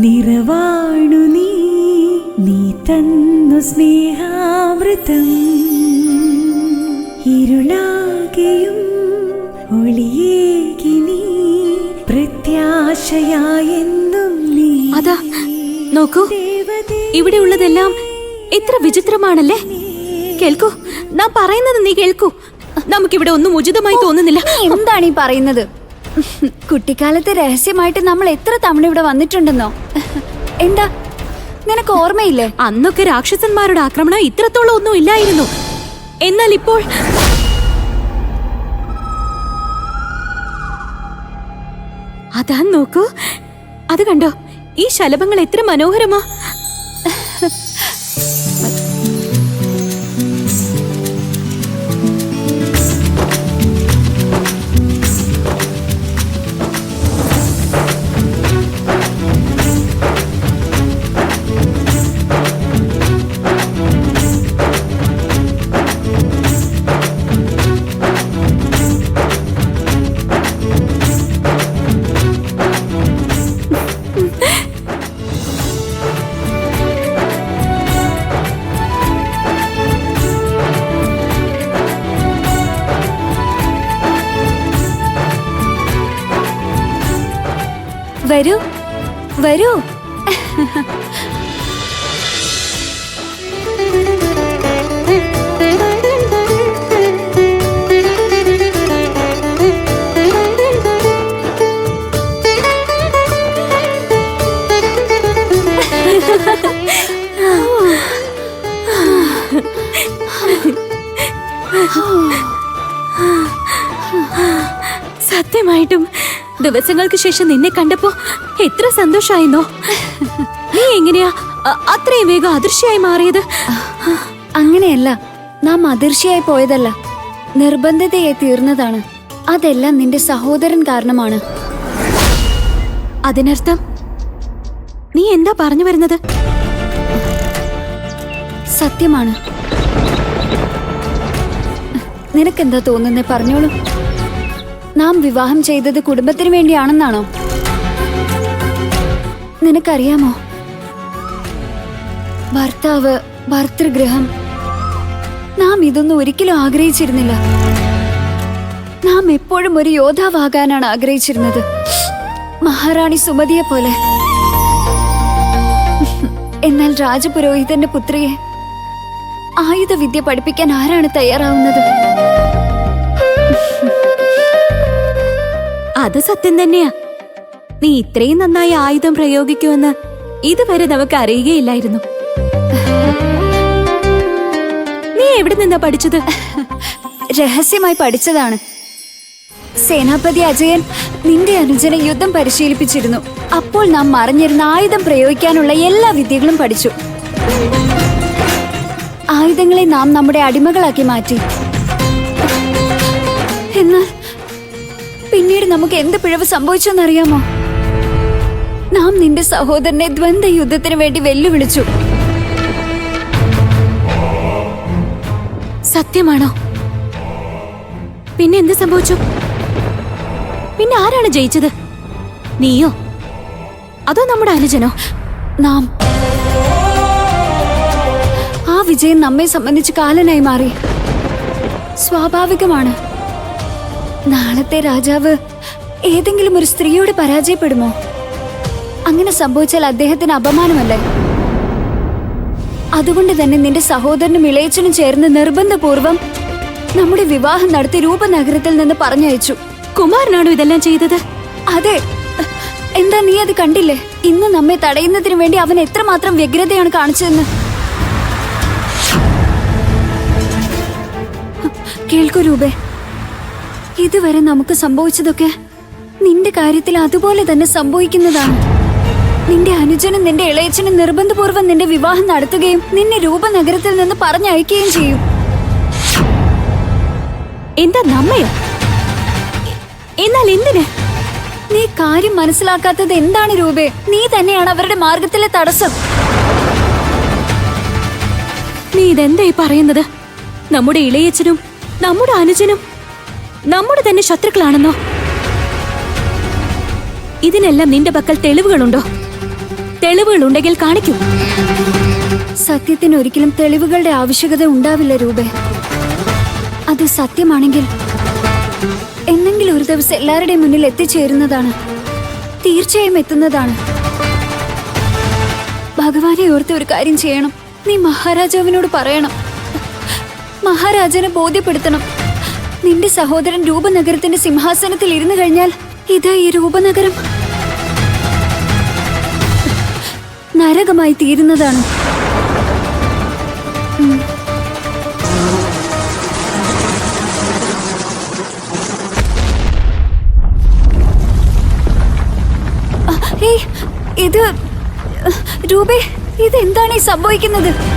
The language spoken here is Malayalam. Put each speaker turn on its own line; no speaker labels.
നിറവാണു നീ നീ തന്നു സ്നേഹാമൃതം ഇരുളാകെയും ഒളിയേകി നീ പ്രത്യാശയായെന്നും നീ.
അതാ നോക്കൂ, ഇവിടെ ഉള്ളതെല്ലാം എത്ര വിചിത്രമാണല്ലേ. കേൾക്കൂ, നാം പറയുന്നത് നീ കേൾക്കൂ. നമുക്കിവിടെ ഒന്നും ഉചിതമായി തോന്നുന്നില്ല.
എന്താണ് ഈ പറയുന്നത്? കുട്ടിക്കാലത്ത് രഹസ്യമായിട്ട് നമ്മൾ എത്ര തവണ ഇവിടെ വന്നിട്ടുണ്ടെന്നോ? എന്താ നിനക്ക് ഓർമ്മയില്ലേ?
അന്നൊക്കെ രാക്ഷസന്മാരുടെ ആക്രമണം ഇത്രത്തോളം ഒന്നും ഇല്ലായിരുന്നു. എന്നാൽ ഇപ്പോൾ അതാ നോക്കൂ, അത് കണ്ടോ? ഈ ശലഭങ്ങൾ എത്ര മനോഹരമാ.
വരൂ വരൂ.
സത്യമായിട്ടും ദിവസങ്ങൾക്ക് ശേഷം നിന്നെ കണ്ടപ്പോ എത്ര സന്തോഷായിരുന്നോ. നീ എങ്ങനെയാ അത്രയും വേഗം അദൃശ്യമായി മാറിയത്?
അങ്ങനെയല്ല, നാം അദൃശ്യയായി പോയതല്ല, നിർബന്ധിതയായി തീർന്നതാണ്. അതെല്ലാം നിന്റെ സഹോദരൻ കാരണമാണ്.
അതിനർത്ഥം നീ എന്താ പറഞ്ഞു വരുന്നത്?
സത്യമാണ്. നിനക്കെന്താ തോന്നുന്നേ? പറഞ്ഞോളൂ. നാം വിവാഹം ചെയ്തത് കുടുംബത്തിന് വേണ്ടിയാണെന്നാണോ? നിനക്കറിയാമോ, ഭർത്താവ്, ഭർതൃഗൃഹം, നാം ഇതൊന്നും ഒരിക്കലും ആഗ്രഹിച്ചിരുന്നില്ല. നാം എപ്പോഴും ഒരു യോദ്ധാവാകാനാണ് ആഗ്രഹിച്ചിരുന്നത്, മഹാറാണി സുമതിയെ പോലെ. എന്നാൽ രാജപുരോഹിതന്റെ പുത്രിയെ ആയുധവിദ്യ പഠിപ്പിക്കാൻ ആരാണ് തയ്യാറാവുന്നത്?
അത് സത്യം തന്നെയാ. നീ ഇത്രയും നന്നായി ആയുധം പ്രയോഗിക്കുമെന്ന് ഇതുവരെ നമുക്ക് അറിയുകയില്ലായിരുന്നു. നീ എവിടെ നിന്നാ പഠിച്ചത്?
രഹസ്യമായി പഠിച്ചതാണ്. സേനാപതി അജയൻ നിന്റെ അനുജനെ യുദ്ധം പരിശീലിപ്പിച്ചിരുന്നു. അപ്പോൾ നാം മറിഞ്ഞിരുന്ന ആയുധം പ്രയോഗിക്കാനുള്ള എല്ലാ വിദ്യകളും പഠിച്ചു. ആയുധങ്ങളെ നാം നമ്മുടെ അടിമകളാക്കി മാറ്റി. എന്നാൽ പിന്നീട് നമുക്ക് എന്ത് പിഴവ് സംഭവിച്ചെന്നറിയാമോ? നാം നിന്റെ സഹോദരനെ ദ്വന്ദ്വ യുദ്ധത്തിന് വേണ്ടി വെല്ലുവിളിച്ചു.
സത്യമാണോ? പിന്നെ എന്ത് സംഭവിച്ചു? പിന്നെ ആരാണ് ജയിച്ചത്? നീയോ അതോ നമ്മുടെ അനുജനോ?
നാം. ആ വിജയം നമ്മെ സംബന്ധിച്ച് കാലനായി മാറി. സ്വാഭാവികമാണ്. നാളത്തെ രാജാവ് ഏതെങ്കിലും ഒരു സ്ത്രീയോട് പരാജയപ്പെടുമോ? അങ്ങനെ സംഭവിച്ചാൽ അദ്ദേഹത്തിന് അപമാനമല്ലേ? അതുകൊണ്ട് തന്നെ നിന്റെ സഹോദരനും ഇളയച്ചനും ചേർന്ന് നിർബന്ധപൂർവം നമ്മുടെ വിവാഹം നടത്തി രൂപനഗരത്തിൽ നിന്ന് പറഞ്ഞയച്ചു.
കുമാരനാണോ ഇതെല്ലാം ചെയ്തത്?
അതെ. എന്താ നീ അത് കണ്ടില്ലേ? ഇന്ന് നമ്മെ തടയുന്നതിന് വേണ്ടി അവൻ എത്രമാത്രം വ്യഗ്രതയാണ് കാണിച്ചതെന്ന്. കേൾക്കൂ രൂപേ, ഇതുവരെ നമുക്ക് സംഭവിച്ചതൊക്കെ നിന്റെ കാര്യത്തിൽ അതുപോലെ തന്നെ സംഭവിക്കുന്നതാണ്. നിന്റെ അനുജനും നിന്റെ ഇളയച്ചനും നിർബന്ധപൂർവ്വം നിന്റെ വിവാഹം നടത്തുകയും നിന്നെ രൂപനഗരത്തിൽ നിന്ന് പറഞ്ഞയക്കുകയും ചെയ്യും.
എന്താ നമ്മയോ? എന്നാൽ എന്തിന്?
നീ കാര്യം മനസ്സിലാക്കാത്തത് എന്താണ് രൂപേ? നീ തന്നെയാണ് അവരുടെ മാർഗത്തിലെ തടസ്സം.
നീ ഇതെന്തായി പറയുന്നത്? നമ്മുടെ ഇളയച്ചനും നമ്മുടെ അനുജനും നമ്മുടെ തന്നെ ശത്രുക്കളാണെന്നോ? ഇതിനെല്ലാം നിന്റെ പക്കൽ തെളിവുകളുണ്ടോ? തെളിവുകൾ ഉണ്ടെങ്കിൽ കാണിക്കൂ.
സത്യത്തിന് ഒരിക്കലും തെളിവുകളുടെ ആവശ്യകത ഉണ്ടാവില്ല രൂപേ. അത് സത്യമാണെങ്കിൽ എന്നെങ്കിലും ഒരു ദിവസം എല്ലാവരുടെയും മുന്നിൽ എത്തിച്ചേരുന്നതാണ്. തീർച്ചയായും എത്തുന്നതാണ്. ഭഗവാനെ ഓർത്ത് ഒരു കാര്യം ചെയ്യണം. നീ മഹാരാജാവിനോട് പറയണം. മഹാരാജാനെ ബോധ്യപ്പെടുത്തണം. നിന്റെ സഹോദരൻ രൂപനഗരത്തിന്റെ സിംഹാസനത്തിൽ ഇരുന്നു കഴിഞ്ഞാൽ ഇതാ ഈ രൂപനഗരം നരകമായി തീരുന്നതാണ്. ഇത് രൂപേ, ഇതെന്താണ് ഈ സംഭവിക്കുന്നത്?